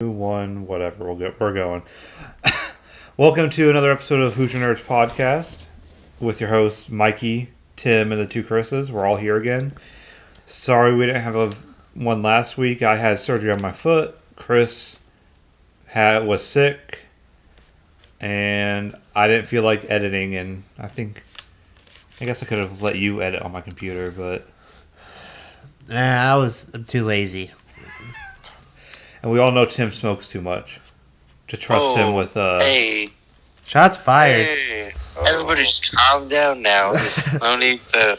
One, whatever. We're going. Welcome to another episode of Hoosier Nerds Podcast with your hosts Mikey, Tim, and the two Chris's. We're all here again. Sorry we didn't have one last week. I had surgery on my foot. Chris was sick, and I didn't feel like editing. And I guess I could have let you edit on my computer, but I'm too lazy. And we all know Tim smokes too much to trust him with. Hey, shots fired. Hey. Everybody just calm down now. There's no need to.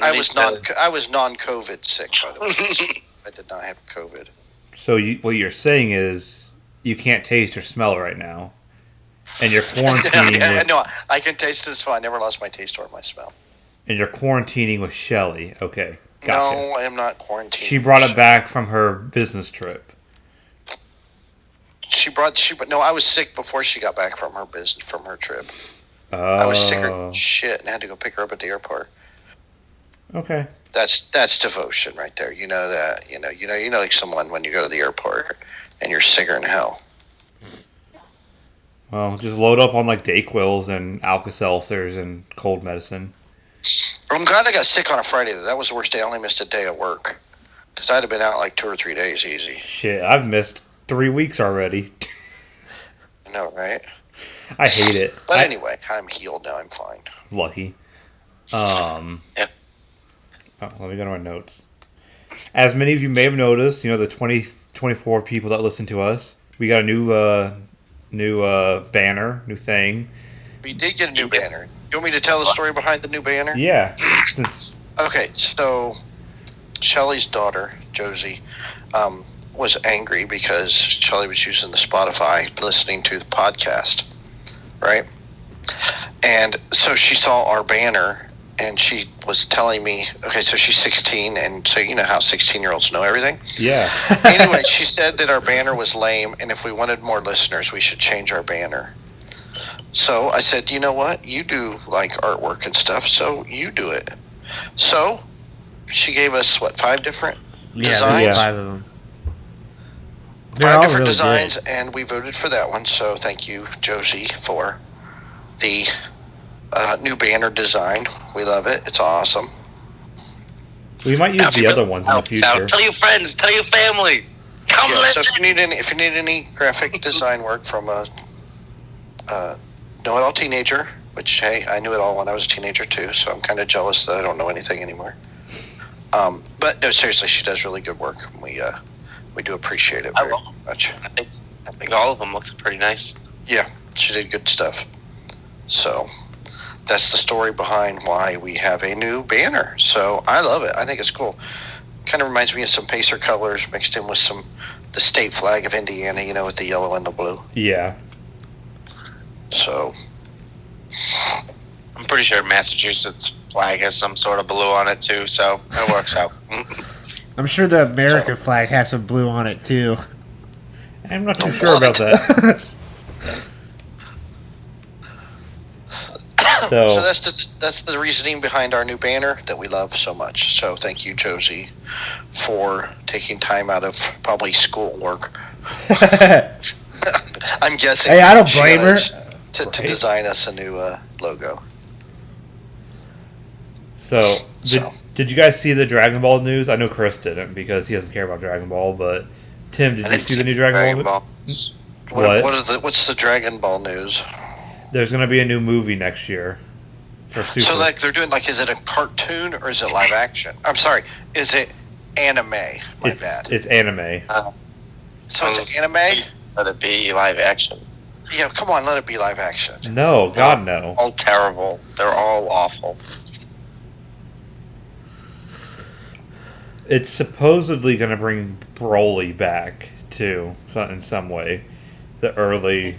I was non-COVID sick, by the way. I did not have COVID. So what you're saying is you can't taste or smell right now, and you're quarantining. No, I can taste this. I never lost my taste or my smell. And you're quarantining with Shelly. Okay, gotcha. No, I am not quarantining. She brought it back from her business trip. No, I was sick before she got back from her trip. I was sicker than shit and had to go pick her up at the airport. Okay. That's devotion right there. You know that. You know like someone when you go to the airport and you're sicker than hell. Well, just load up on like Dayquils and Alka-Seltzers and cold medicine. I'm glad I got sick on a Friday. That was the worst day. I only missed a day at work. Because I'd have been out like 2 or 3 days easy. Shit, I've missed 3 weeks already. I know, right? I hate it. But anyway, I'm healed now. I'm fine. Lucky. Yep. Oh, let me go to my notes. As many of you may have noticed, the 24 people that listen to us, we got a new banner, new thing. We did get a new banner. You want me to tell the story behind the new banner? Yeah. Okay, so Shelly's daughter, Josie, was angry because Shelly was using the Spotify listening to the podcast, right? And so she saw our banner and she was telling me, okay, so she's 16, and so you know how 16-year-olds know everything? Yeah. Anyway, she said that our banner was lame, and if we wanted more listeners, we should change our banner. So I said, you know what? You do like artwork and stuff, so you do it. So she gave us, 5 different designs? Yeah, 5 of them. They're 5 all different really designs, good. and we voted for that one. So thank you, Josie, for the new banner design. We love it. It's awesome. We might use the other ones in the future. Tell your friends. Tell your family. Come listen. So if you need any graphic design work from a know-it-all teenager, which, hey, I knew it all when I was a teenager too, so I'm kind of jealous that I don't know anything anymore. But no, seriously, she does really good work. We do appreciate it very much. I think all of them look pretty nice. Yeah, she did good stuff. So that's the story behind why we have a new banner. So I love it. I think it's cool. Kind of reminds me of some Pacer colors mixed in with the state flag of Indiana, with the yellow and the blue. Yeah. So I'm pretty sure Massachusetts flag has some sort of blue on it too, so it works out. I'm sure the American flag has some blue on it too. I'm not too sure about that. So that's the reasoning behind our new banner that we love so much. So thank you, Josie, for taking time out of probably school work. I'm guessing. Hey, I don't blame her. To design us a new logo. So, did you guys see the Dragon Ball news? I know Chris didn't because he doesn't care about Dragon Ball, but Tim, did you see the new Dragon Ball? What's the Dragon Ball news? There's going to be a new movie next year for Super. So they're doing is it a cartoon or is it live action? I'm sorry, is it anime? My bad. It's anime. So it's anime? Let it be live action. Yeah, come on, let it be live action. No, God no. All terrible. They're all awful. It's supposedly going to bring Broly back too, in some way. The early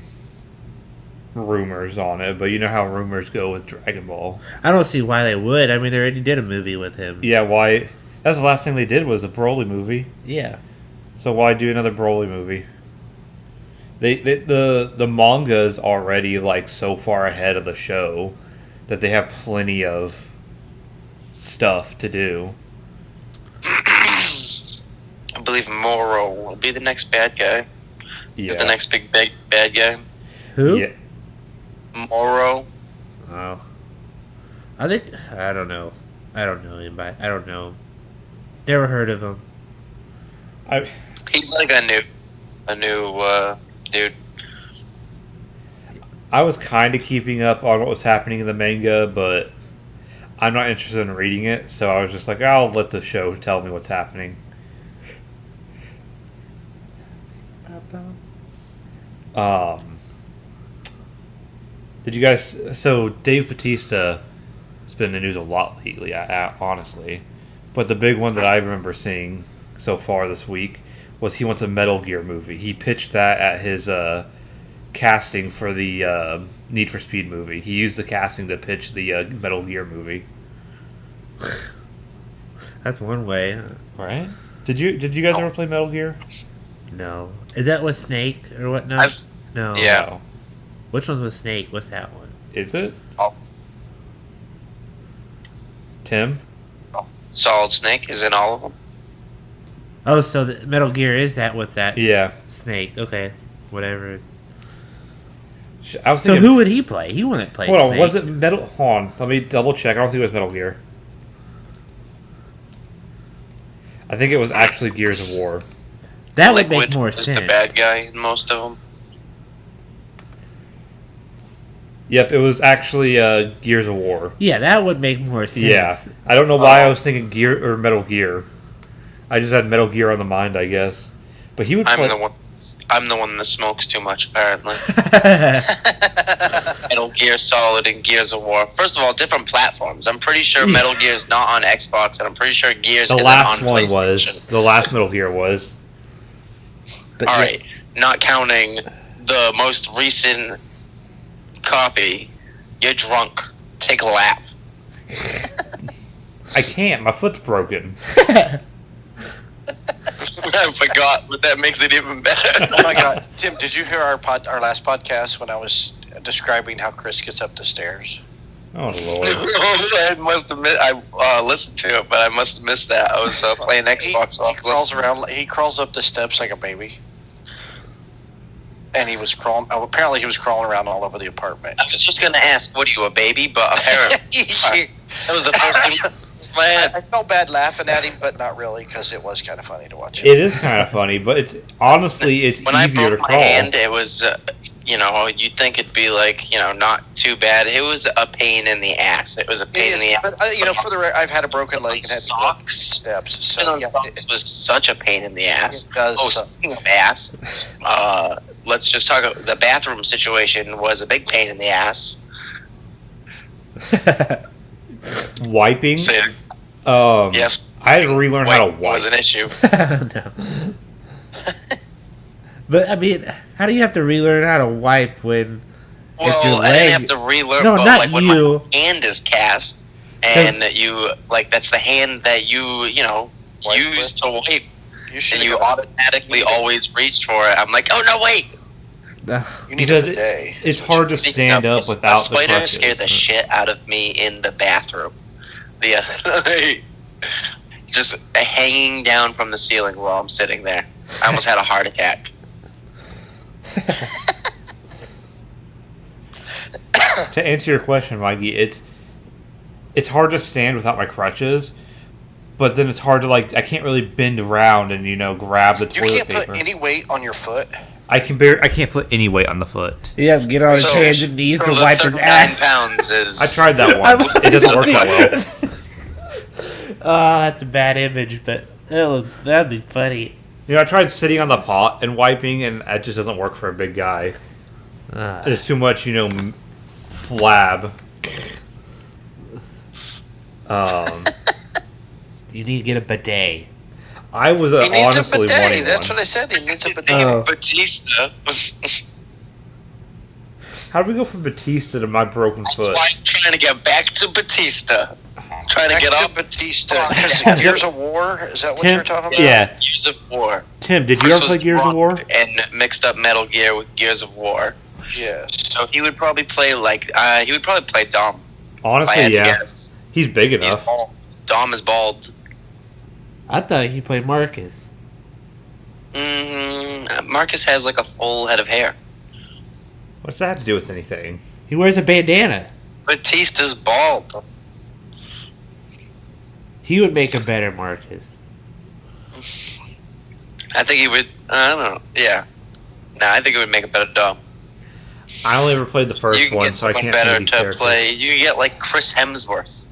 rumors on it, but you know how rumors go with Dragon Ball. I don't see why they would. I mean, they already did a movie with him. Yeah, why? That's the last thing they did was a Broly movie. Yeah. So why do another Broly movie? The manga is already so far ahead of the show that they have plenty of stuff to do. I believe Moro will be the next bad guy. Yeah. Is the next big bad guy. Who? Yeah. Moro. Oh. I think I don't know. I don't know anybody. I don't know. Never heard of him. He's like a new dude. I was kind of keeping up on what was happening in the manga, but I'm not interested in reading it, so I was just like, I'll let the show tell me what's happening. Did you guys? So Dave Batista has been in the news a lot lately, honestly. But the big one that I remember seeing so far this week was he wants a Metal Gear movie. He pitched that at his casting for the Need for Speed movie. He used the casting to pitch the Metal Gear movie. That's one way. Right? Did you guys ever play Metal Gear? No. Is that with Snake or whatnot? No. Yeah. No. Which one's with Snake? What's that one? Is it? Oh. Tim? Solid Snake is in all of them. Oh, so the Metal Gear is that with that Yeah. Snake? Okay, whatever. I was So thinking, who would he play? He wouldn't play hold on, Snake. was it Metal... Hold on, let me double check. I don't think it was Metal Gear. I think it was actually Gears of War. That would make Liquid more is sense. the bad guy in most of them. Yep, it was actually Gears of War. Yeah, that would make more sense. Yeah. I don't know why I was thinking Gear or Metal Gear. I just had Metal Gear on the mind, I guess. But he would play... I'm the one that smokes too much, apparently. Metal Gear Solid and Gears of War. First of all, different platforms. I'm pretty sure Metal Gear is not on Xbox, and I'm pretty sure Gears The isn't last on one PlayStation. was. The last Metal Gear was. But All right, not counting the most recent copy. You're drunk. Take a lap. I can't. My foot's broken. I forgot, but that makes it even better. Oh my God, Tim! Did you hear our last podcast when I was describing how Chris gets up the stairs? Oh, Lord. I must have missed. I listened to it, but I must have missed that. I was playing Xbox. He crawls around. He crawls up the steps like a baby. And he was crawling. Oh, apparently, he was crawling around all over the apartment. I was just gonna ask, what are you, a baby? But apparently, that was the first thing. I felt bad laughing at him, but not really, because it was kind of funny to watch. It is kind of funny, but it's honestly it's when easier I broke to my crawl. hand, it was, you'd think it'd be like, not too bad. It was a pain in the ass. It was a pain in the ass. But, for the I've had a broken leg and had to go up Socks. steps. So Putting on yeah, socks was such a pain in the ass. It does Oh, suck. speaking of ass, let's just talk about the bathroom situation was a big pain in the ass. Wiping. So, yes, I had to relearn how to wipe. was an issue. no. But I mean, how do you have to relearn how to wipe when it's your Well, leg? I didn't have to relearn. No, but not like when you. my hand is cast, and that's the hand that you Wipe use with? to wipe, You should. and you automatically always reach for it. I'm like, oh no, wait. You need Because a day. it's hard to stand up without the spider crutches. scared the shit out of me in the bathroom the other day. Just hanging down from the ceiling while I'm sitting there. I almost had a heart attack. To answer your question, Mikey, it's hard to stand without my crutches, but then it's hard to I can't really bend around and grab the You toilet can't paper. put any weight on your foot. I can't put any weight on the foot. Yeah, get on his So, hands and knees for to the wipe his 39 ass. pounds is. I tried that one. It doesn't work that well. Oh, that's a bad image, but that'd be funny. I tried sitting on the pot and wiping, and that just doesn't work for a big guy. There's too much, flab. You need to get a bidet. I was He needs honestly a bidet. wanting That's one. what I said. He needs a bidet. Oh. Batista. How do we go from Batista to my broken That's foot? why I'm trying to get back to Batista. Trying to Back get to off Batista. Because Gears of War. Is that what you're talking about? Yeah. Gears of War. Tim, did you Chris ever play was Gears of War? drunk and mixed up Metal Gear with Gears of War. Yes. So he would probably play Dom. If I Honestly, had to yeah. guess. He's big He's enough. bald. Dom is bald. I thought he played Marcus. Marcus has like a full head of hair. What's that have to do with anything? He wears a bandana. Batista's bald. He would make a better Marcus. I think he would. I don't know. Yeah. No, I think it would make a better Dom. I only ever played the first You can one, get so I someone can't better think to of these play. You can get like Chris Hemsworth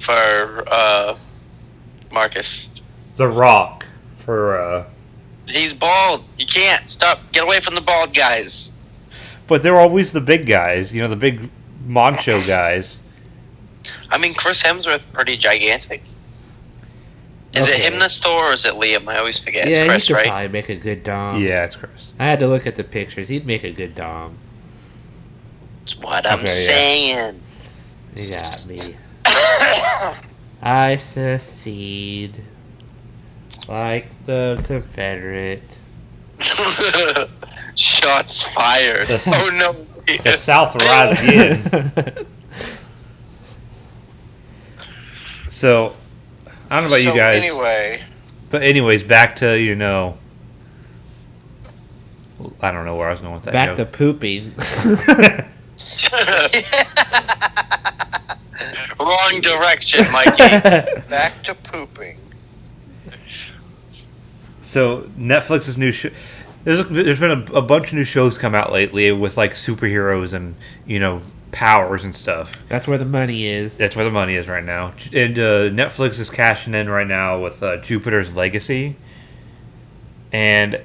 for Marcus. The Rock for. He's bald. You can't stop. Get away from the bald guys. But they're always the big guys, the big macho guys. I mean, Chris Hemsworth pretty gigantic. Is it Okay. him that's Thor or is it Liam? I always forget. It's Yeah, Chris, he could right? probably make a good Dom. Yeah, it's Chris. I had to look at the pictures. He'd make a good Dom. That's what I'm Okay, yeah. saying. You got me. I secede. Like the Confederate. Shots fired. Oh no. The South rides again. So, I don't know about you guys. Anyway, But anyways, back to, I don't know where I was going with that. Back to joke. pooping. Wrong direction, Mikey. back to pooping. So, Netflix's new show. There's been a bunch of new shows come out lately with, like, superheroes and, powers and stuff. That's where the money is. That's where the money is right now. And Netflix is cashing in right now with Jupiter's Legacy. And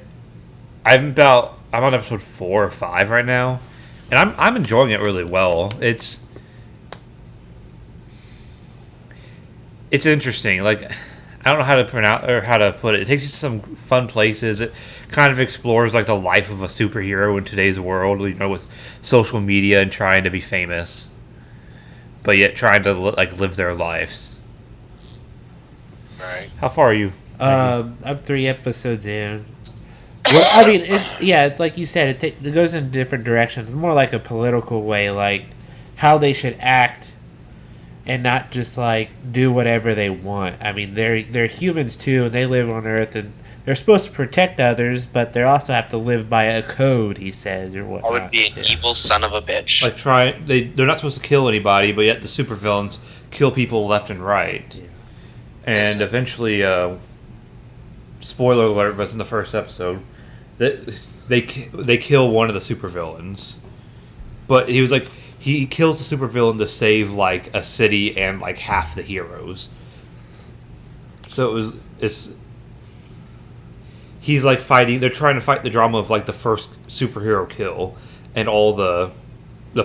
I'm on episode 4 or 5 right now. And I'm enjoying it really well. It's interesting. Like, I don't know how to pronounce or how to put it. It takes you to some fun places. It kind of explores like the life of a superhero in today's world, with social media and trying to be famous, but yet trying to live their lives. Right. How far are you? I'm 3 episodes in. Well, I mean, it's like you said, it goes in different directions. More like a political way, like how they should act, and not just like do whatever they want. I mean, they're humans too, and they live on Earth, and they're supposed to protect others, but they also have to live by a code. He says, or I whatnot. would be an evil son of a bitch. Like they're not supposed to kill anybody, but yet the supervillains kill people left and right. Yeah. And eventually, spoiler alert, but it's in the first episode, they kill one of the supervillains. But he kills the supervillain to save like a city and like half the heroes. So he's like fighting. They're trying to fight the drama of like the first superhero kill, and all the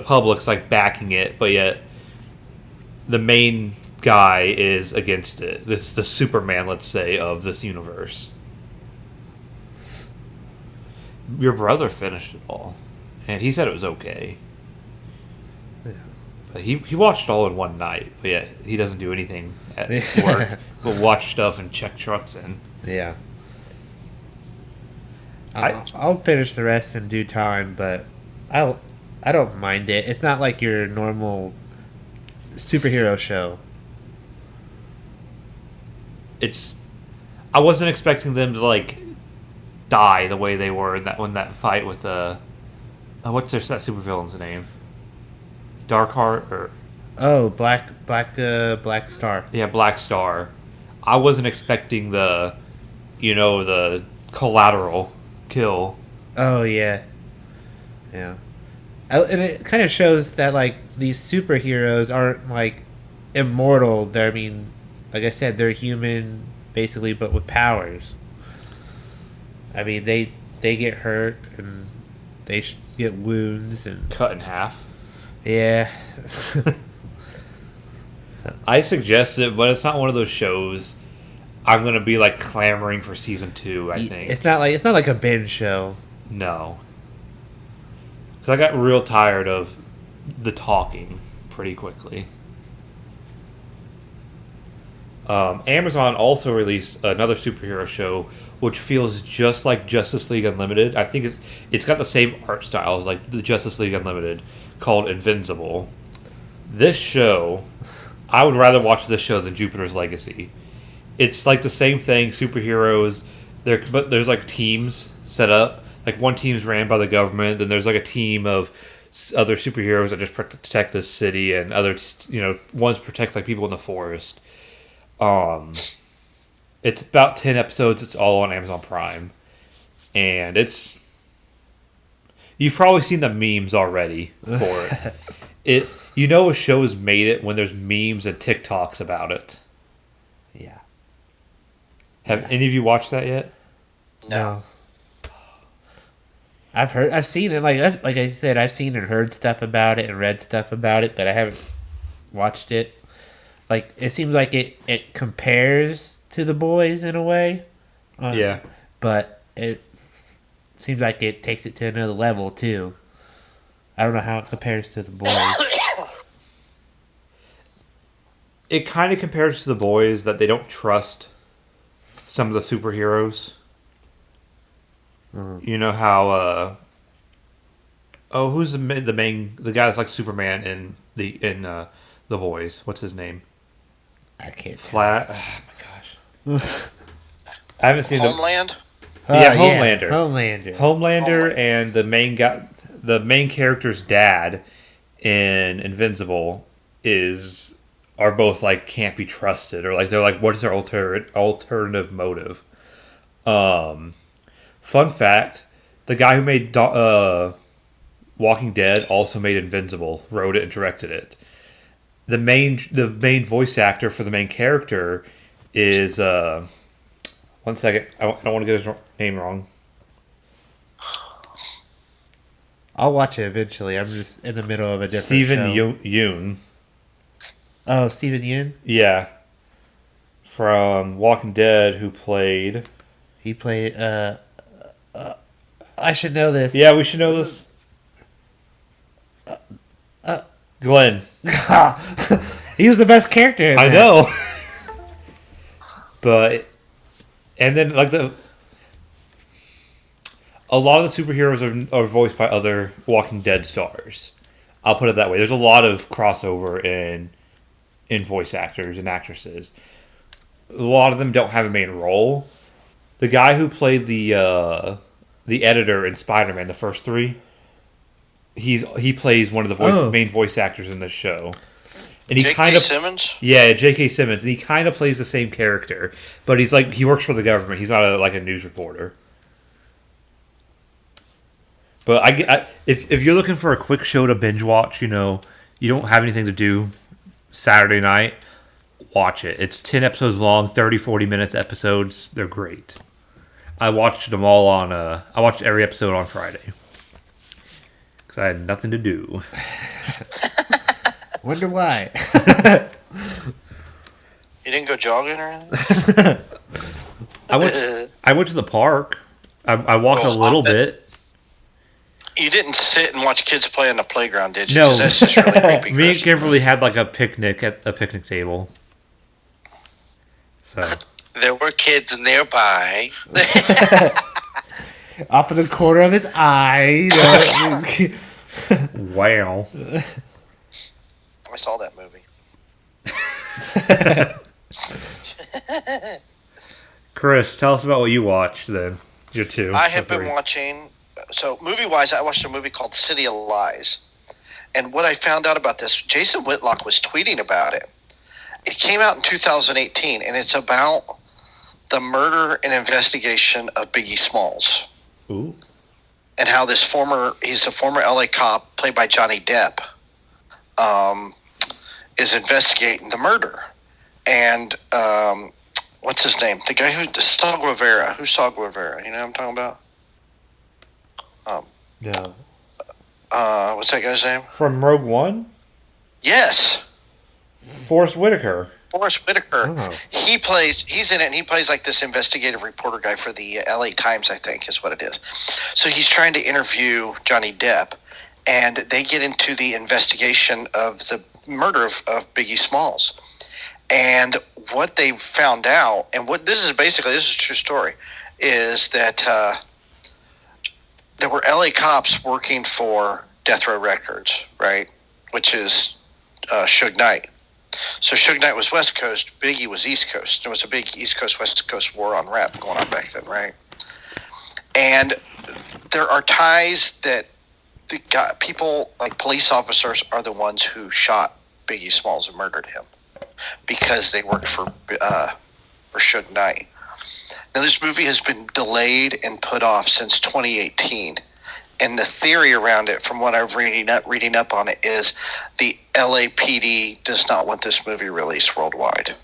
public's like backing it, but yet the main guy is against it. This is the Superman, let's say, of this universe. Your brother finished it all, and he said it was okay. Yeah. But he watched it all in one night, but yet he doesn't do anything at work but watch stuff and check trucks in. Yeah. I'll finish the rest in due time, but I don't mind it. It's not like your normal superhero show. I wasn't expecting them to like die the way they were in that fight with what's that supervillain's name? Darkheart or Oh, Black Star. yeah, Black Star. I wasn't expecting the collateral kill. Oh yeah, yeah. And it kind of shows that like these superheroes aren't like immortal. I mean, like I said, they're human basically, but with powers. I mean, they get hurt and they get wounds and Cut in half. yeah. I suggest it, but it's not one of those shows I'm gonna be like clamoring for season 2. I think It's not like a binge show. no, because I got real tired of the talking pretty quickly. Amazon also released another superhero show, which feels just like Justice League Unlimited. I think it's got the same art style as like the Justice League Unlimited, called Invincible. This show, I would rather watch this show than Jupiter's Legacy. It's like the same thing, superheroes, But there's like teams set up. Like one team's ran by the government, then there's like a team of other superheroes that just protect this city, and ones protect like people in the forest. It's about 10 episodes. It's all on Amazon Prime, and you've probably seen the memes already for it. A show has made it when there's memes and TikToks about it. Yeah. Have any of you watched that yet? No. I've seen it. Like I said, I've seen and heard stuff about it and read stuff about it, but I haven't watched it. Like, it seems like it compares to The Boys in a way. Yeah. But it seems like it takes it to another level, too. I don't know how it compares to The Boys. It kind of compares to The Boys that they don't trust some of the superheroes. You know how who's the guy that's like Superman in The Boys? What's his name? I can't. Flat. Oh my gosh. I haven't seen Homeland. Homelander. Homelander. Homelander and the main character's dad in Invincible are both like can't be trusted, or like they're like, what is their alternative motive? Fun fact: the guy who made Walking Dead also made Invincible, wrote it and directed it. The main voice actor for the main character is one second. I don't want to get his name wrong. I'll watch it eventually. I'm just in the middle of a different Steven show. Yeun. Oh, Steven Yeun? Yeah. From Walking Dead, who played... He played, I should know this. Yeah, we should know this. Glenn. He was the best character in I that. know. But... And then, like, a lot of the superheroes are voiced by other Walking Dead stars. I'll put it that way. There's a lot of crossover in voice actors and actresses. A lot of them don't have a main role. The guy who played the editor in Spider-Man, the first three, he plays one of the main voice actors in this show. And he J.K. Simmons? Yeah, J.K. Simmons. And he kind of plays the same character, but he works for the government. He's not a news reporter. But if you're looking for a quick show to binge watch, you don't have anything to do Saturday night, watch it. It's 10 episodes long, 30, 40 minutes episodes. They're great. I watched them all I watched every episode on Friday. Because I had nothing to do. Wonder why. You didn't go jogging or anything? I went to the park. I walked a little bit. You didn't sit and watch kids play on the playground, did you? No. 'Cause that's just really creepy. Me and Kimberly had like a picnic at a picnic table. So There were kids nearby. Off of the corner of his eye. wow. I saw that movie. Chris, tell us about what you watched then. You're two. I have or three. been watching. So, movie-wise, I watched a movie called City of Lies. And what I found out about this, Jason Whitlock was tweeting about it. It came out in 2018, and it's about the murder and investigation of Biggie Smalls. Ooh. And how he's a former LA cop, played by Johnny Depp, is investigating the murder. And, what's his name? The guy Saw Guevara. Who's Saw Guevara? You know what I'm talking about? No. What's that guy's name? From Rogue One? Yes. Forrest Whitaker. Forrest Whitaker. Oh. He's in it, and he plays like this investigative reporter guy for the LA Times, I think, is what it is. So he's trying to interview Johnny Depp, and they get into the investigation of the murder of Biggie Smalls. And what they found out, and this is a true story, is that there were LA cops working for Death Row Records, right? Which is Suge Knight. So Suge Knight was West Coast, Biggie was East Coast. There was a big East Coast, West Coast war on rap going on back then, right? And there are ties that people, like police officers, are the ones who shot Biggie Smalls and murdered him because they worked for Suge Knight. Now, this movie has been delayed and put off since 2018. And the theory around it, from what I'm reading up on it, is the LAPD does not want this movie released worldwide.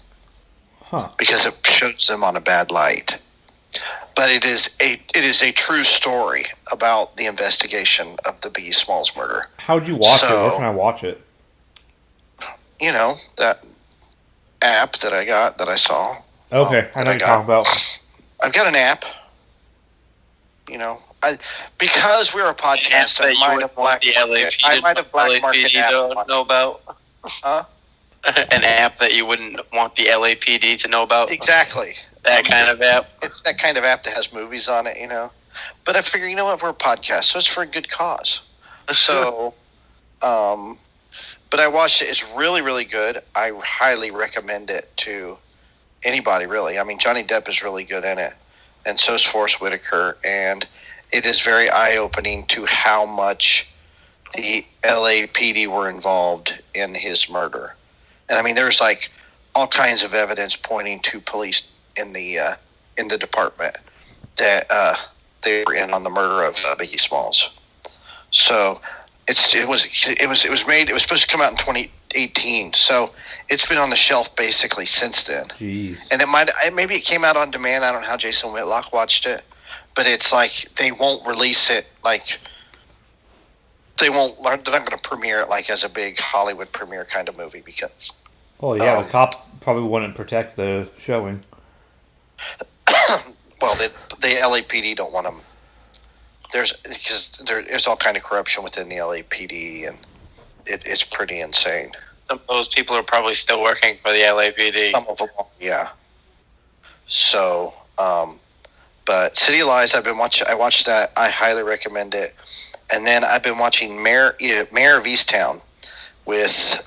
Because it shows them on a bad light. But it is a true story about the investigation of the Biggie Smalls murder. How'd you watch it? Where can I watch it? You know, that app that I saw. Okay, I know you're talking about. I've got an app. You know, because we're a podcast, I might have black market app. Know about. Huh? An app that you wouldn't want the LAPD to know about. Exactly. That kind of app. It's that kind of app that has movies on it, you know. But I figure, you know what, we're a podcast, so it's for a good cause. So, but I watched it. It's really, really good. I highly recommend it to anybody, really. I mean, Johnny Depp is really good in it, and so is Forrest Whitaker, and it is very eye-opening to how much the LAPD were involved in his murder. And I mean, there's like all kinds of evidence pointing to police in the department that they were in on the murder of Biggie Smalls. So it was made. It was supposed to come out in 2018. So it's been on the shelf basically since then. Jeez. And maybe it came out on demand. I don't know how Jason Whitlock watched it, but it's like they won't release it like. They're not going to premiere it like as a big Hollywood premiere kind of movie because. Oh yeah, the cops probably wouldn't protect the showing. Well, the LAPD don't want them. There's all kind of corruption within the LAPD, and it's pretty insane. Some of those people are probably still working for the LAPD. Some of them, yeah. So, but City of Lies, I watched that. I highly recommend it. And then I've been watching Mayor of Easttown with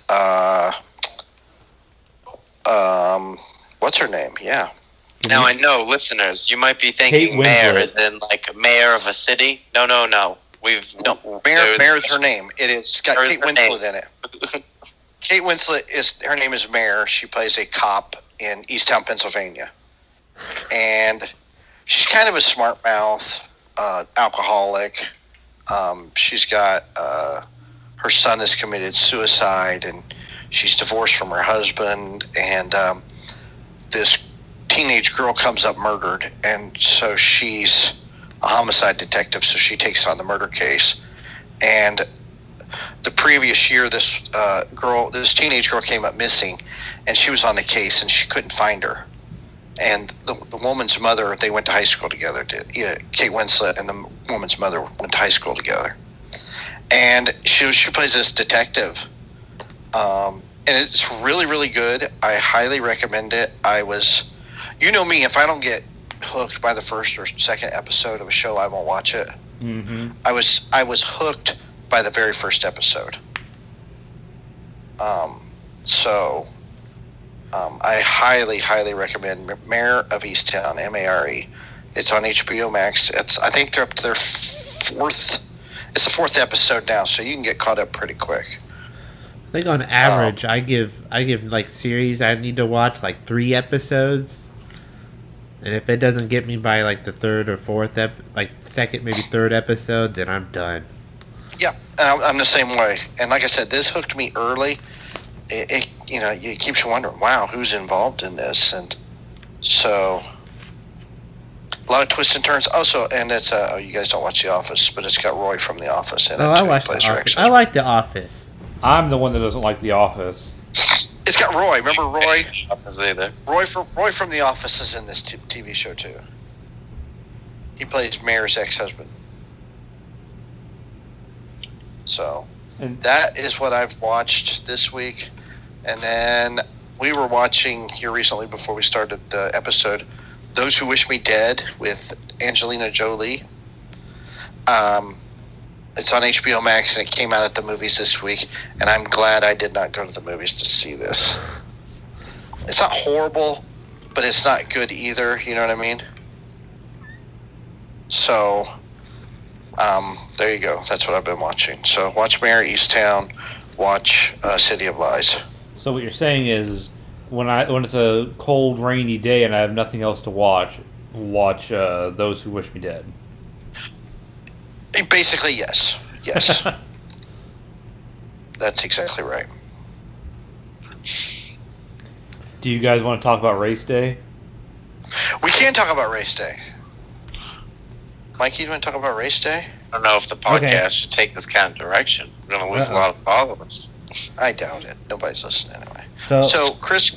what's her name? Yeah. Now I know, listeners, you might be thinking mayor is in like mayor of a city. No. Mayor is her name. It's got Kate Winslet in it. Kate Winslet her name is Mare. She plays a cop in Easttown, Pennsylvania, and she's kind of a smart mouth, alcoholic. She's got her son has committed suicide, and she's divorced from her husband, and this teenage girl comes up murdered, and so she's a homicide detective, so she takes on the murder case. And the previous year, this teenage girl came up missing, and she was on the case, and she couldn't find her. And the woman's mother, they went to high school together. Kate Winslet and the woman's mother went to high school together. And she plays this detective. And it's really, really good. I highly recommend it. You know me, if I don't get hooked by the first or second episode of a show, I won't watch it. Mm-hmm. I was hooked by the very first episode. I highly, highly recommend Mayor of Easttown, Mare. It's on HBO Max. I think they're up to their fourth. It's the fourth episode now, so you can get caught up pretty quick. I think on average, I give like series I need to watch like 3 episodes, and if it doesn't get me by like the third or fourth second, maybe third episode, then I'm done. Yeah, I'm the same way. And like I said, this hooked me early. It keeps you wondering, wow, who's involved in this? And so a lot of twists and turns. Also, and it's you guys don't watch The Office, but it's got Roy from The Office in it. I watch The Office. I like The Office. I'm the one that doesn't like The Office. It's got Roy. Remember Roy? Either. Roy from The Office is in this TV show too. He plays Mayor's ex-husband. So that is what I've watched this week. And then we were watching here recently before we started the episode, Those Who Wish Me Dead with Angelina Jolie. It's on HBO Max, and it came out at the movies this week. And I'm glad I did not go to the movies to see this. It's not horrible, but it's not good either. You know what I mean? So, there you go. That's what I've been watching. So watch Mayor Easttown, watch City of Lies. So what you're saying is, when it's a cold, rainy day and I have nothing else to watch Those Who Wish Me Dead. Basically, yes. Yes. That's exactly right. Do you guys want to talk about race day? We can talk about race day. Mikey, do you want to talk about race day? I don't know if the podcast should take this kind of direction. We're going to lose a lot of followers. I doubt it. Nobody's listening anyway. So Chris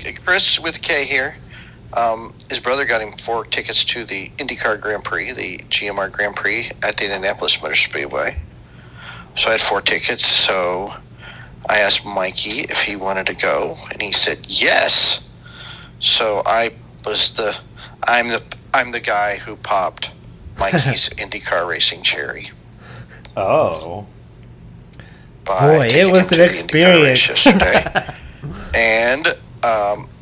with K here. His brother got him 4 tickets to the IndyCar Grand Prix, the GMR Grand Prix at the Indianapolis Motor Speedway. So I had 4 tickets. So I asked Mikey if he wanted to go, and he said yes. So I'm the guy who popped Mikey's IndyCar racing cherry. Oh. Boy, it was an experience. And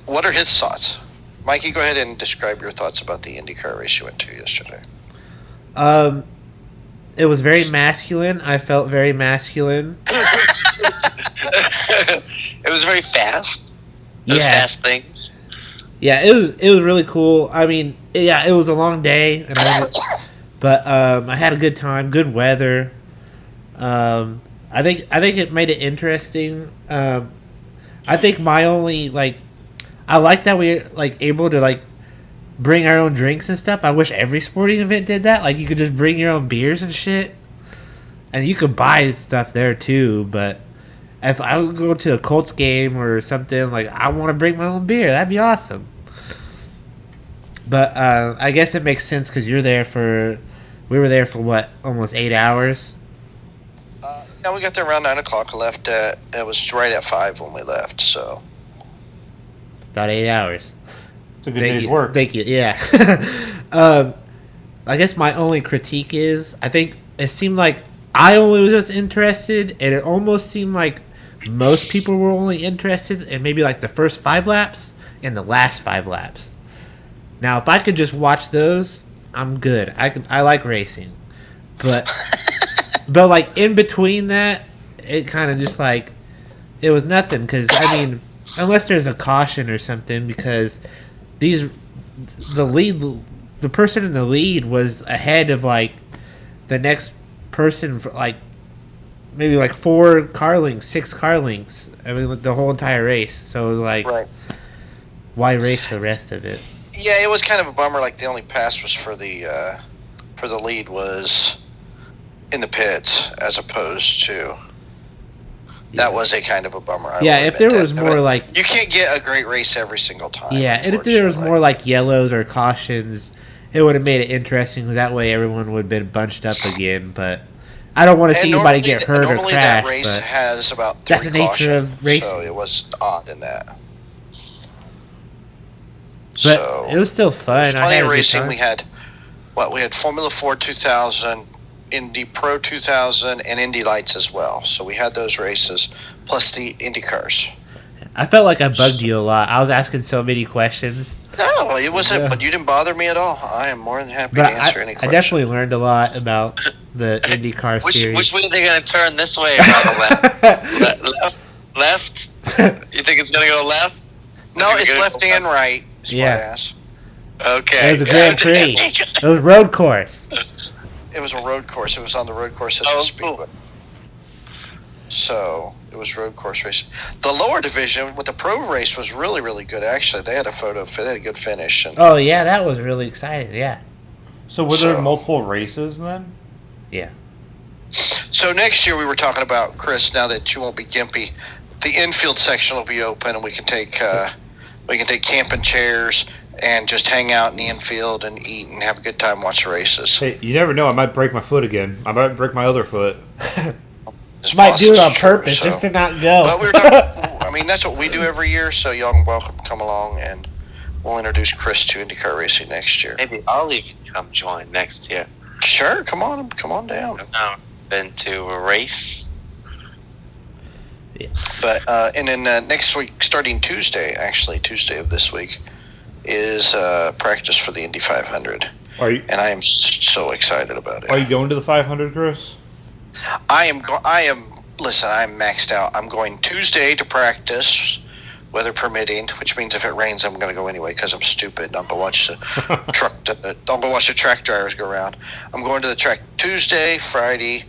what are his thoughts? Mikey, go ahead and describe your thoughts about the IndyCar race you went to yesterday. It was very masculine. I felt very masculine. It was very fast. Those fast things. Yeah, it was really cool. I mean, yeah, it was a long day, but I had a good time. Good weather. I think it made it interesting. I think my only I like that we're able to bring our own drinks and stuff. I wish every sporting event did that. You could just bring your own beers and shit, and you could buy stuff there too. But if I would go to a Colts game or something, I want to bring my own beer. That'd be awesome. But I guess it makes sense because we were there for what, almost 8 hours. Yeah, we got there around 9 o'clock. Left it was right at 5 when we left. So about 8 hours. It's a good day's work. Thank you. Yeah. I guess my only critique is I think it seemed like I only was interested, and it almost seemed like most people were only interested in maybe the first 5 laps and the last 5 laps. Now, if I could just watch those, I'm good. I like racing, but in between that, it kind of just it was nothing. Because I mean, unless there's a caution or something, because the person in the lead was ahead of the next person for maybe 4 car lengths, 6 car lengths. I mean, the whole entire race. So it was right. Why race the rest of it? Yeah, it was kind of a bummer. The only pass was for the lead was in the pits, as opposed to that was a kind of a bummer. If there was more you can't get a great race every single time. Yeah, and if there was more yellows or cautions, it would have made it interesting. That way, everyone would have been bunched up again. But I don't want to see anybody get hurt or crash. That race has about 3 that's the nature of racing. So it was odd in that. But it was still fun. Plenty of racing. We had Formula 4 2000, Indy Pro 2000, and Indy Lights as well. So we had those races, plus the Indy cars. I felt like I bugged you a lot. I was asking so many questions. No, it wasn't. But you didn't bother me at all. I am more than happy to answer any questions. I definitely learned a lot about the IndyCar series. Which way are they going to turn this way or left? Left? You think it's going to go left? No, it's left and right. Yeah. Okay. It was a Grand Prix. It was road course. It was a road course. It was on the road course at the Speedway. Cool. So it was road course racing. The lower division with the pro race was really, really good. Actually, they had a photo. They had a good finish. Oh yeah, that was really exciting. Yeah. So were there multiple races then? Yeah. So next year we were talking about, Chris. Now that you won't be gimpy, the infield section will be open, and we can take camping chairs and just hang out in the infield and eat and have a good time, watch the races. Hey, you never know. I might break my foot again. I might break my other foot. Might do it on purpose just to not go. But we were talking, I mean, that's what we do every year, so y'all are welcome to come along, and we'll introduce Chris to IndyCar racing next year. Maybe I'll even come join next year. Sure, come on down. No, been to a race. But and then next week, starting Tuesday of this week, is practice for the Indy 500. And I am so excited about it. Are you going to the 500, Chris? I am. Listen, I'm maxed out. I'm going Tuesday to practice, weather permitting, which means if it rains, I'm going to go anyway because I'm stupid. I'm going to watch the watch the track drivers go around. I'm going to the track Tuesday, Friday,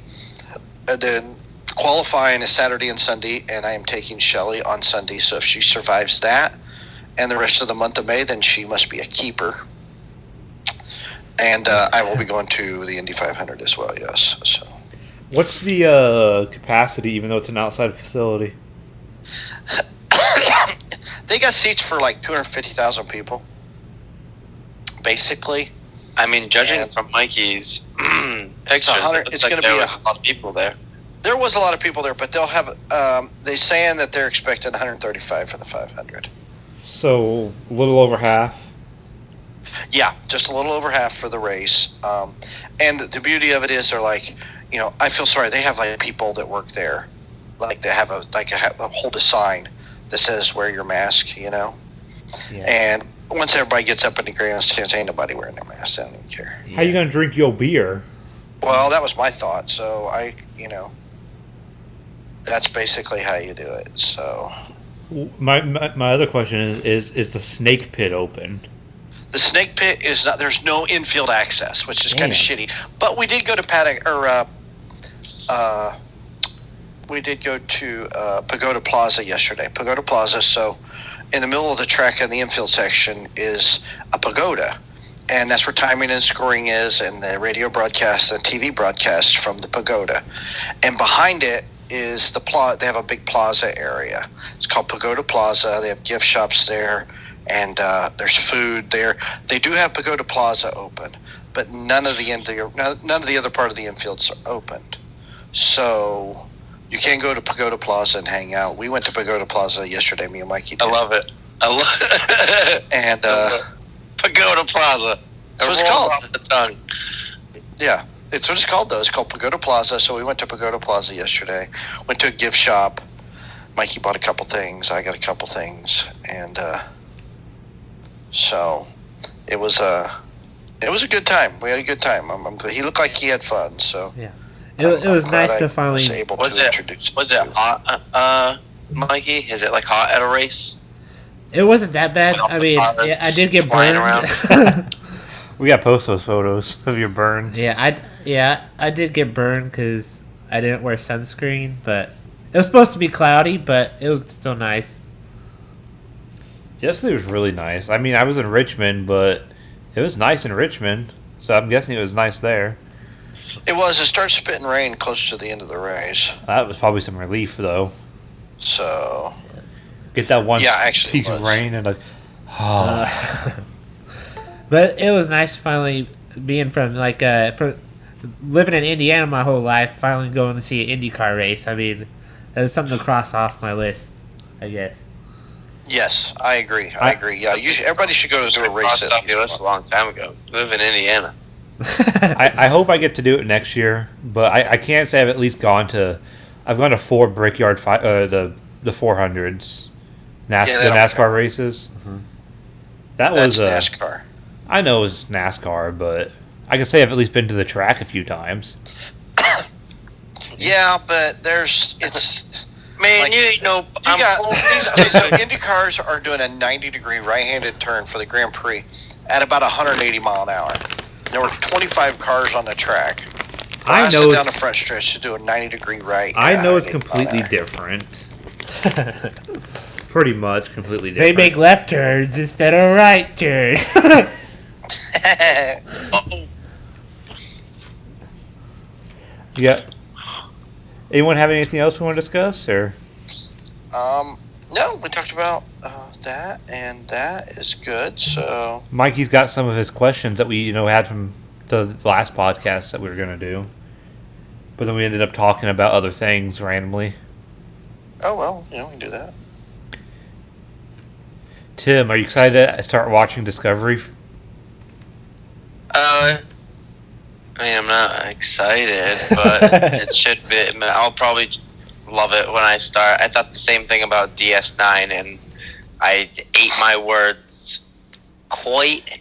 and then qualifying is Saturday and Sunday, and I am taking Shelly on Sunday. So if she survives that and the rest of the month of May, then she must be a keeper. And I will be going to the Indy 500 as well. Yes. So. What's the capacity, even though it's an outside facility? They got seats for like 250,000 people, basically. I mean, judging from Mikey's pictures, it's going to be a lot of people there. There was a lot of people there, but they'll have. They're saying that they're expecting 135 for the 500. So a little over half. Yeah, just a little over half for the race. And the beauty of it is, they're like, I feel sorry. They have like people that work there, like they have hold a sign that says "Wear your mask," Yeah. And once everybody gets up in the grandstands, ain't nobody wearing their mask. They don't even care. How you gonna drink your beer? Well, that was my thought. So that's basically how you do it. So my other question is the snake pit open? The snake pit is not. There's no infield access, which is kind of shitty. But we did go to Pagoda Plaza yesterday. Pagoda Plaza. So, in the middle of the track in the infield section is a pagoda, and that's where timing and scoring is, and the radio broadcast and TV broadcast from the pagoda. And behind it is the plaza. They have a big plaza area. It's called Pagoda Plaza. They have gift shops there. And there's food there. They do have Pagoda Plaza open, but none of the other part of the infields are opened. So you can go to Pagoda Plaza and hang out. We went to Pagoda Plaza yesterday. Me and Mikey did. I love it. And Pagoda Plaza. That's what it's called. Off the tongue. Yeah, it's what it's called though. It's called Pagoda Plaza. So we went to Pagoda Plaza yesterday. Went to a gift shop. Mikey bought a couple things. I got a couple things, and. So, it was a good time. We had a good time. He looked like he had fun. So yeah, it was nice to finally. Was it hot, Mikey? Is it like hot at a race? It wasn't that bad. I mean, yeah, I did get burned. We got to post those photos of your burns. Yeah, I did get burned because I didn't wear sunscreen. But it was supposed to be cloudy, but it was still nice. Yesterday was really nice. I mean, I was in Richmond, but it was nice in Richmond, so I'm guessing it was nice there. It was. It started spitting rain close to the end of the race. That was probably some relief, though. So get that one piece of rain and but it was nice finally being from living in Indiana my whole life, finally going to see an IndyCar race. I mean, that's something to cross off my list, I guess. Yes, I agree. Yeah, everybody should go to a race. Crossed off your list a long time ago. Live in Indiana. I hope I get to do it next year, but I can't say I've at least gone to. I've gone to 4 Brickyard the 400s, the NASCAR races. Mm-hmm. That's NASCAR. I know it's NASCAR, but I can say I've at least been to the track a few times. Yeah, but it's. Man, so Indy cars are doing a 90-degree right-handed turn for the Grand Prix at about 180 mile an hour. There were 25 cars on the track. I know down the front stretch to do a 90-degree right. I know it's completely different. Pretty much completely different. They make left turns instead of right turns. Yeah. Anyone have anything else we want to discuss, or? No, we talked about that, and that is good. So Mikey's got some of his questions that we had from the last podcast that we were going to do, but then we ended up talking about other things randomly. Oh well, we can do that. Tim, are you excited to start watching Discovery? I mean, I'm not excited, but it should be. I'll probably love it when I start. I thought the same thing about DS9, and I ate my words quite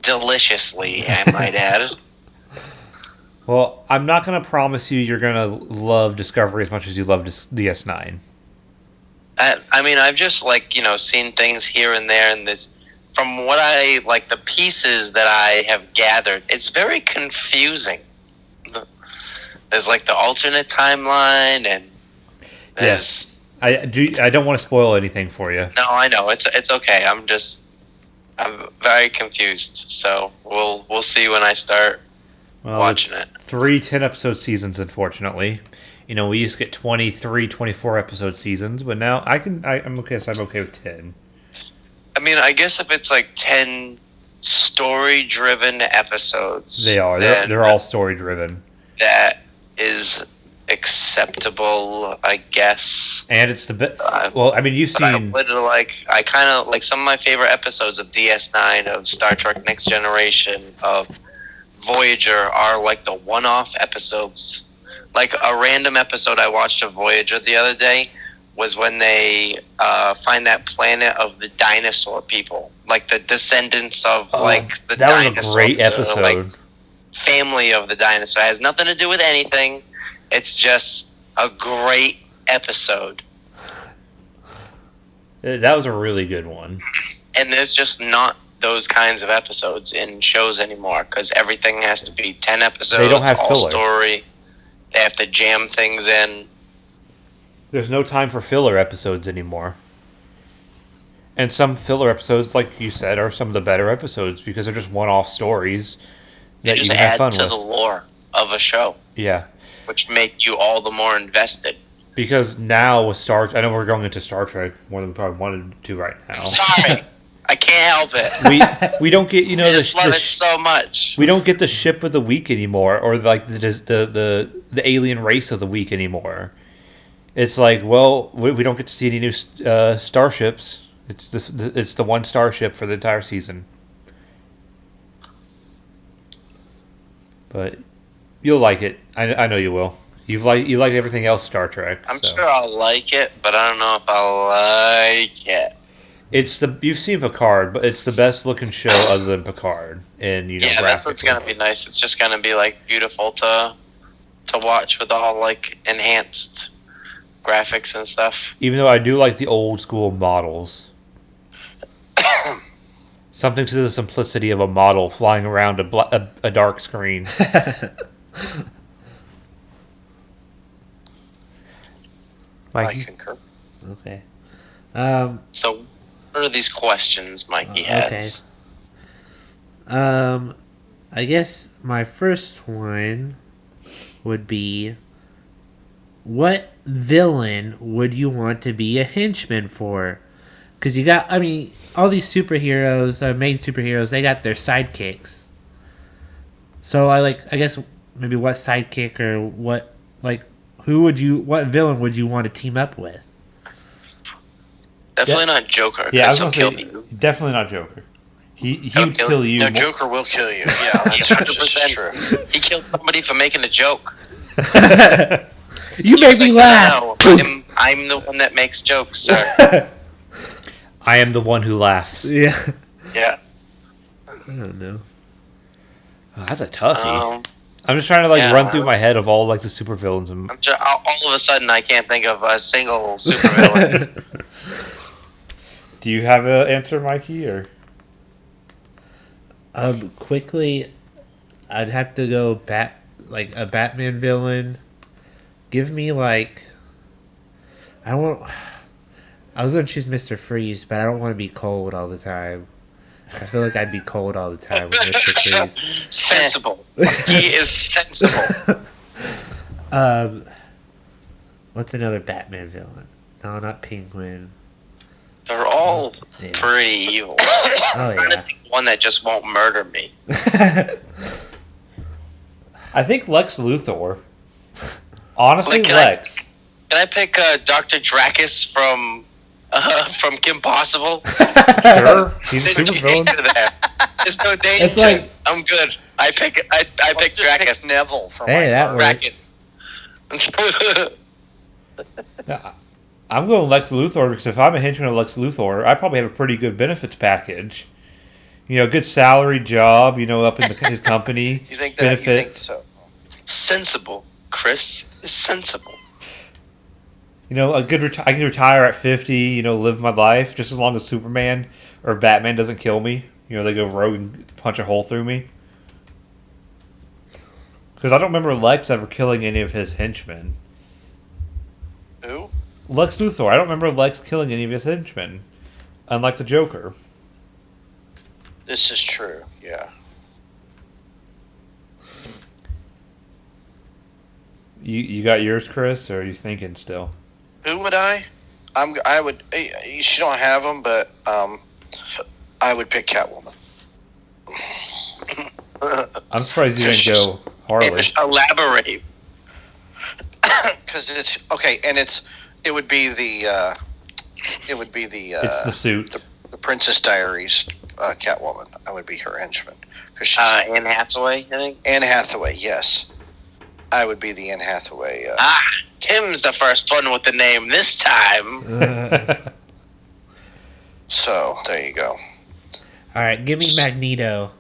deliciously, I might add. Well, I'm not going to promise you're going to love Discovery as much as you love DS9. I mean, I've just seen things here and there, and this, from what I like, the pieces that I have gathered, it's very confusing. There's like the alternate timeline, and yes, I don't want to spoil anything for you. No, I know it's okay. I'm very confused. So we'll see when I start watching it. 3 10-episode seasons, unfortunately. We used to get 23, 24 episode seasons, but now I'm okay. So I'm okay with 10. I mean, I guess if it's like 10 story-driven episodes, they are. They're all story-driven. That is acceptable, I guess. And it's the bit. Well, I mean, you've seen. I kind of like some of my favorite episodes of DS9, of Star Trek Next Generation, of Voyager are like the one-off episodes. Like a random episode I watched of Voyager the other day was when they find that planet of the dinosaur people, like the descendants of the that dinosaurs. That was a great episode. Family of the dinosaur. It has nothing to do with anything. It's just a great episode. That was a really good one. And there's just not those kinds of episodes in shows anymore, because everything has to be 10 episodes. They don't have filler. Story. They have to jam things in. There's no time for filler episodes anymore. And some filler episodes, like you said, are some of the better episodes because they're just one-off stories that you can have fun with. Add to the lore of a show. Yeah. Which make you all the more invested. Because now with I know we're going into Star Trek more than we probably wanted to right now. I'm sorry. I can't help it. We don't get I just love it so much. We don't get the ship of the week anymore, or like the alien race of the week anymore. It's like, well, we don't get to see any new starships. It's the one starship for the entire season. But you'll like it. I know you will. You like everything else Star Trek. I'm sure I'll like it, but I don't know if I'll like it. You've seen Picard, but it's the best looking show other than Picard, and yeah, that's what's gonna be nice. It's just gonna be like beautiful to watch with all like enhanced graphics and stuff. Even though I do like the old school models, something to the simplicity of a model flying around a dark screen. I concur. Okay. So, what are these questions Mikey has? Okay. I guess my first one would be, what villain would you want to be a henchman for? Because you got, all these superheroes, main superheroes, they got their sidekicks. So I guess maybe what sidekick or what villain would you want to team up with? Definitely not Joker. Yeah, I was he'll gonna kill say, you. Definitely not Joker. He would kill you. No, Joker will kill you. Yeah, that's 100%. true. He killed somebody for making a joke. You made me laugh. No, I'm the one that makes jokes, sir. I am the one who laughs. Yeah. Yeah. I don't know. Oh, that's a toughie. I'm just trying to run through my head of all the supervillains. All of a sudden, I can't think of a single supervillain. Do you have an answer, Mikey? Or quickly, I'd have to go a Batman villain. Give me I was gonna choose Mr. Freeze, but I don't want to be cold all the time. I feel like I'd be cold all the time with Mr. Freeze. Sensible. He is sensible. What's another Batman villain? No, not Penguin. They're all pretty evil. Oh yeah. One that just won't murder me. I think Lex Luthor. Honestly, Lex. Can I pick Dr. Dracus from Kim Possible? Sure. He's a super villain. There's no danger. It's like, I'm good. I pick Dracus. Neville for Hey, my that part. works. Now, I'm going Lex Luthor because if I'm a henchman of Lex Luthor, I probably have a pretty good benefits package. Good salary job. Up in his company. You think that? You think so? Sensible, Chris. Is sensible. I can retire at 50. Live my life just as long as Superman or Batman doesn't kill me. They go rogue and punch a hole through me. Because I don't remember Lex ever killing any of his henchmen. Who? Lex Luthor. I don't remember Lex killing any of his henchmen, unlike the Joker. This is true. Yeah. You got yours, Chris, or are you thinking still? Who would I? I would. You don't have them, but I would pick Catwoman. I'm surprised you didn't go Harley. Elaborate. Because it's okay, and it would be the It's the suit. the Princess Diaries Catwoman. I would be her henchman. Cause Anne Hathaway, I think. Anne Hathaway, yes. I would be the Anne Hathaway. Tim's the first one with the name this time. So there you go. All right, give me Magneto.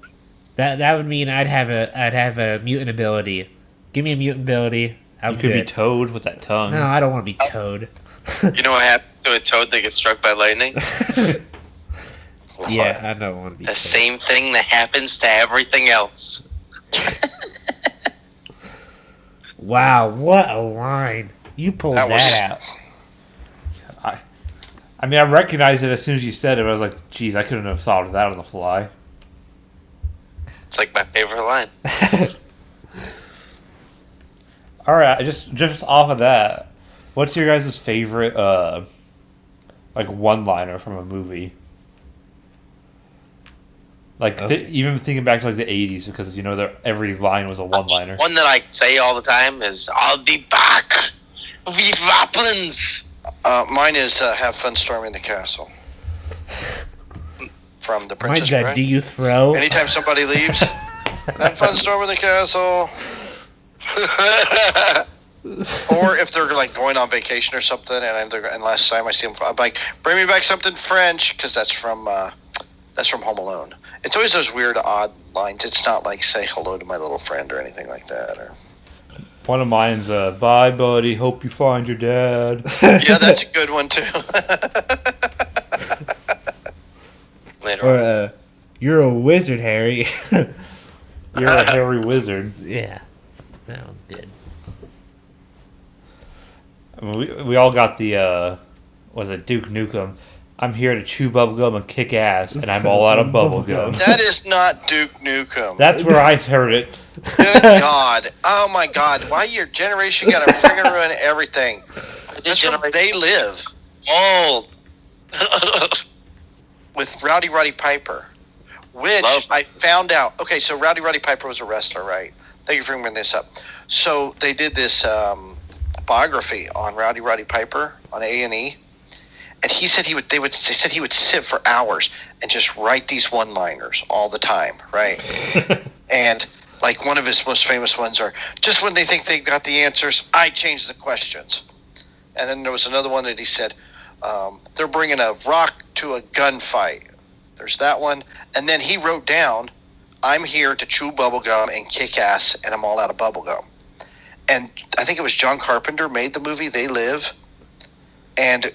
That would mean I'd have a mutant ability. Give me a mutant ability. You could be Toad with that tongue. No, I don't want to be Toad. You know what happened to a toad that gets struck by lightning? Yeah, I don't want to be The Toad. same thing that happens to everything else. Wow, what a line. You pulled that out. I mean, I recognized it as soon as you said it. But I was like, "Geez, I couldn't have thought of that on the fly." It's like my favorite line. All right, just off of that, what's your guys' favorite one-liner from a movie? Even thinking back to the 80s, because every line was a one-liner. One that I say all the time is, "I'll be back. We happens." Mine is "Have fun storming the castle." From the Princess Mine's that Bride. do you throw? Anytime somebody leaves, have fun storming the castle. Or if they're going on vacation or something, and last time I see them, I'm like, "Bring me back something French," because that's from Home Alone. It's always those weird, odd lines. It's not like "say hello to my little friend" or anything like that. Or One of mine's "Bye, buddy. Hope you find your dad." yeah, that's a good one too. Later on. Or, you're a wizard, Harry. You're a hairy wizard. Yeah, that was good. I mean, we all got the was it Duke Nukem? I'm here to chew bubblegum and kick ass, and I'm all out of bubblegum. That is not Duke Nukem. That's where I heard it. Good God. Oh my God. Why your generation got to friggin' ruin everything? That's from They Live Old. with Rowdy Roddy Piper. Which I found out. Okay, so Rowdy Roddy Piper was a wrestler, right? Thank you for bringing this up. So they did this biography on Rowdy Roddy Piper on A&E. And he said they said he would sit for hours and just write these one-liners all the time, right? And one of his most famous ones are, "Just when they think they've got the answers, I change the questions." And then there was another one that he said, "They're bringing a rock to a gunfight." There's that one. And then he wrote down, "I'm here to chew bubblegum and kick ass, and I'm all out of bubblegum." And I think it was John Carpenter made the movie They Live. And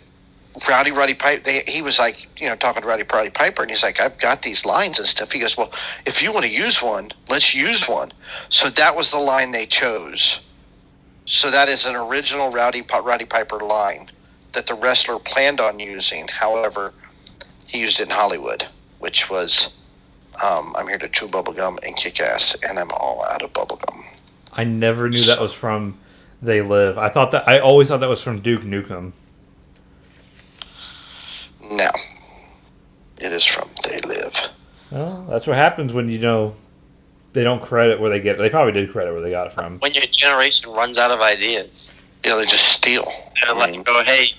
Rowdy Roddy Piper, he was talking to Rowdy Piper, and he's like, "I've got these lines and stuff." He goes, "Well, if you want to use one, let's use one." So that was the line they chose. So that is an original Rowdy Piper line that the wrestler planned on using. However, he used it in Hollywood, which was, "I'm here to chew bubblegum and kick ass, and I'm all out of bubblegum." I never knew that was from They Live. I always thought that was from Duke Nukem. No. It is from They Live. Well, that's what happens when they don't credit where they get it. They probably did credit where they got it from. When your generation runs out of ideas. Yeah, they just steal. They're hey,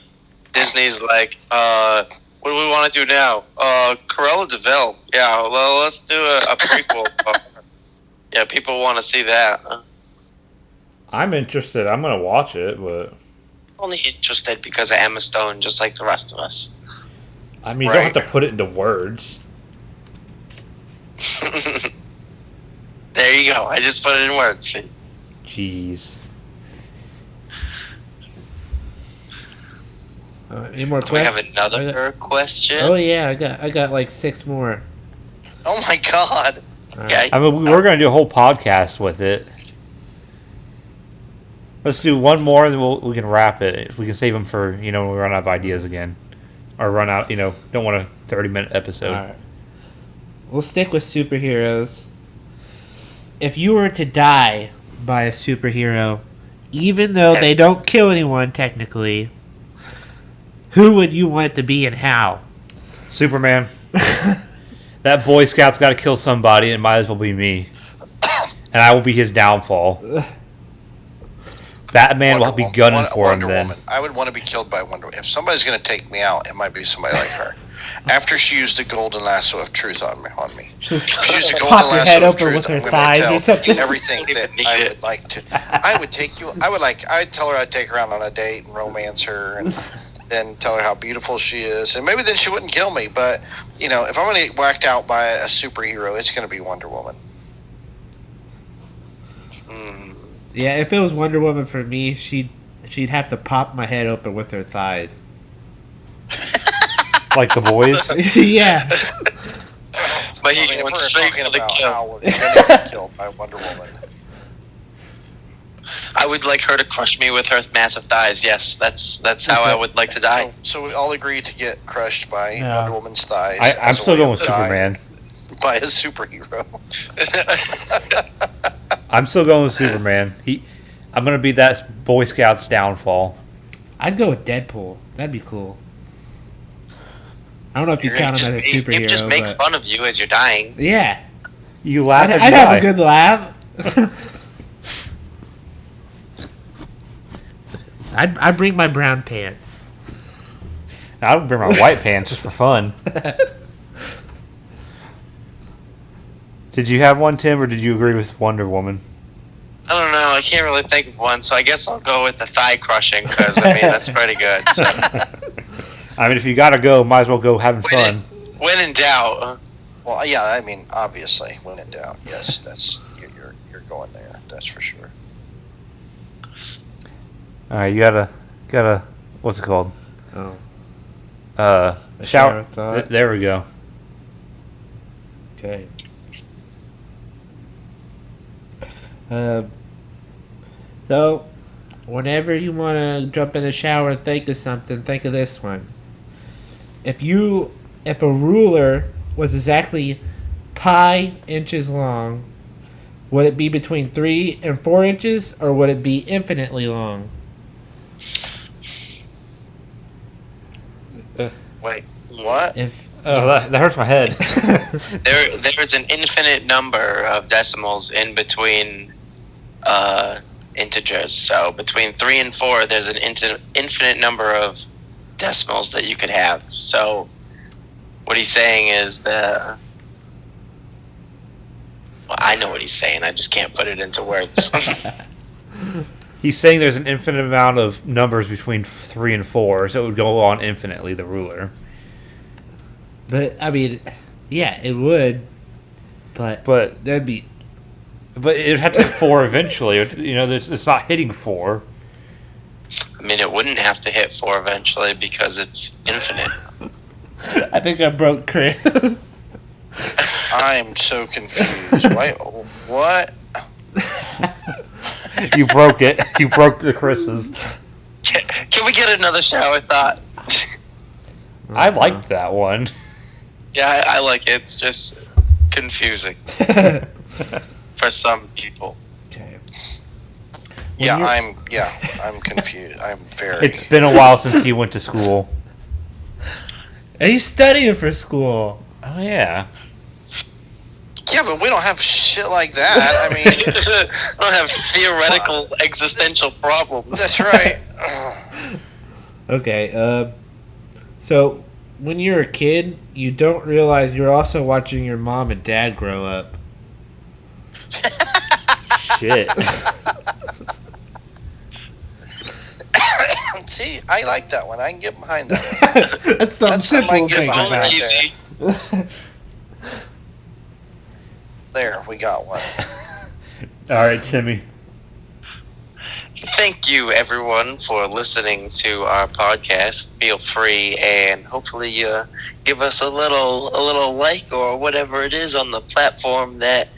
Disney's like, what do we want to do now? Cruella de Vil. Yeah, well, let's do a prequel. Yeah, people want to see that. I'm interested. I'm gonna watch it, but Only interested because of Emma Stone, just like the rest of us. I mean, you don't have to put it into words. There you go. I just put it in words. Jeez. Any more Do we have questions? another question? Oh yeah, I got like 6 more. Oh my god. All right. Yeah, I mean, we're gonna do a whole podcast with it. Let's do one more, and then we can wrap it. If we can save them for when we run out of ideas again, or run out. Don't want a 30-minute episode. All right. We'll stick with superheroes. If you were to die by a superhero, even though they don't kill anyone technically, who would you want it to be and how? Superman. That Boy Scout's got to kill somebody, and it might as well be me. And I will be his downfall. Batman will be gunning for him then. Woman. I would want to be killed by Wonder Woman. If somebody's going to take me out, it might be somebody like her. After she used the golden lasso of truth on me. Just She used a golden pop your lasso head of open with truth, her I'm gonna thighs tell or something. Everything that I would like to. I would take you. I'd tell her I'd take her out on a date and romance her, and then tell her how beautiful she is, and maybe then she wouldn't kill me. But if I'm going to get whacked out by a superhero, it's going to be Wonder Woman. Yeah, if it was Wonder Woman for me, she'd have to pop my head open with her thighs. Like the boys. Yeah. but he If went we're straight talking for the about kill. how we're going to get killed by Wonder Woman. I would like her to crush me with her massive thighs. Yes, that's how I would like to die. So we all agree to get crushed by No. Wonder Woman's thighs. I'm as a still way going of with dying Superman. by a superhero. I'm still going with Superman. I'm gonna be that Boy Scout's downfall. I'd go with Deadpool. That'd be cool. I don't know if you count him as a superhero. He'd just make but fun of you as you're dying. yeah, You laugh. I'd as you have die. a good laugh. I'd bring my brown pants. I would bring my white pants just for fun. Did you have one, Tim, or did you agree with Wonder Woman? I don't know. I can't really think of one, so I guess I'll go with the thigh crushing because that's pretty good. So. I mean, if you gotta go, might as well go having fun. When in doubt. Well, yeah, I mean, obviously, when in doubt, yes, that's you're going there. That's for sure. All right, you gotta. What's it called? Oh, Shower. shower thought. There we go. okay. So, whenever you want to jump in the shower and think of something, think of this one. If a ruler was exactly pi inches long, would it be between 3 and 4 inches, or would it be infinitely long? Wait, what? If Oh, that hurts my head. There's an infinite number of decimals in between integers. So between 3 and 4, there's an infinite number of decimals that you could have. So what he's saying is that... Well, I know what he's saying. I just can't put it into words. He's saying there's an infinite amount of numbers between 3 and 4, so it would go on infinitely, the ruler. But I mean, yeah, it would. But that'd be. But it'd have to hit 4 eventually. It's not hitting 4. I mean, it wouldn't have to hit 4 eventually because it's infinite. I think I broke Chris. I'm so confused. Wait, what? You broke it. You broke the Chris's. Can we get another shower thought? I liked that one. Yeah, I like it. It's just confusing for some people. Okay. I'm confused. I'm very. It's been a while since he went to school. And he's studying for school. Oh, yeah. Yeah, but we don't have shit like that. I mean, I don't have theoretical existential problems. that's right. Okay. So when you're a kid, you don't realize you're also watching your mom and dad grow up. Shit. See, I like that one. I can get behind that one. That's some That's something I simple can get thing behind about right Easy. There, we got one. All right, Timmy. Thank you, everyone, for listening to our podcast. Feel free, and hopefully, give us a little like or whatever it is on the platform that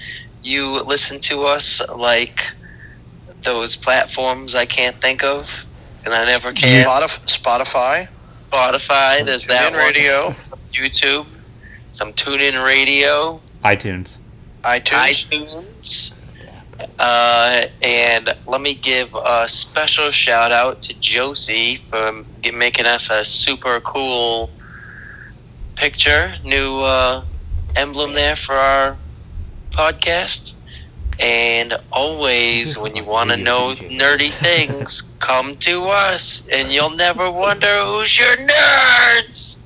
you listen to us. Like those platforms I can't think of, and I never can. Spotify. Spotify. There's that TuneIn one. Radio. YouTube. Some TuneIn Radio. iTunes. iTunes. And let me give a special shout out to Josie for making us a super cool picture, new emblem there for our podcast. And always, when you want to know nerdy things, come to us, and you'll never wonder who's your nerds.